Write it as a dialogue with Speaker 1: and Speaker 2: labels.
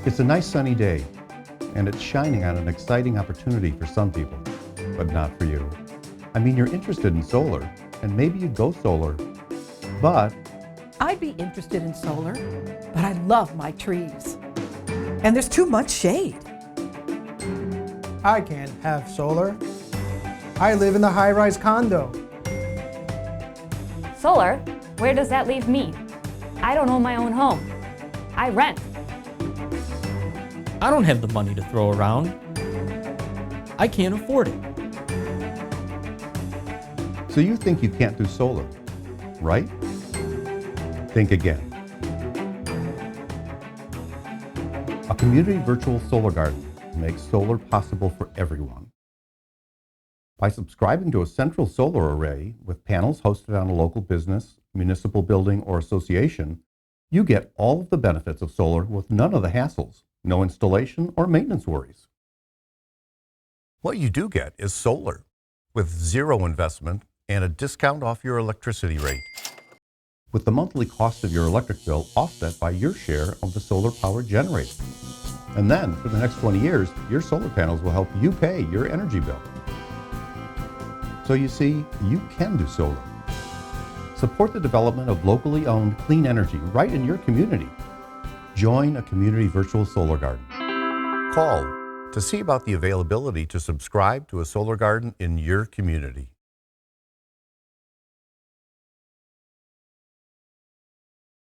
Speaker 1: It's a nice sunny day, and it's shining on an exciting opportunity for some people, but not for you. I mean, you're interested in solar, and maybe you'd go solar, but
Speaker 2: I'd be interested in solar, but I love my trees. And there's too much shade.
Speaker 3: I can't have solar. I live in a high-rise condo.
Speaker 4: Solar? Where does that leave me? I don't own my own home. I rent.
Speaker 5: I don't have the money to throw around. I can't afford it.
Speaker 1: so you think you can't do solar, right? Think again. A community virtual solar garden makes solar possible for everyone. By subscribing to a central solar array with panels hosted on a local business, municipal building, or association, you get all of the benefits of solar with none of the hassles, no installation or maintenance worries. What you do get is solar, with zero investment and a discount off your electricity rate, with the monthly cost of your electric bill offset by your share of the solar power generated. And then, for the next 20 years, your solar panels will help you pay your energy bill. So you see, you can do solar. Support the development of locally owned clean energy right in your community. Join a community virtual solar garden. Call to see about the availability to subscribe to a solar garden in your community.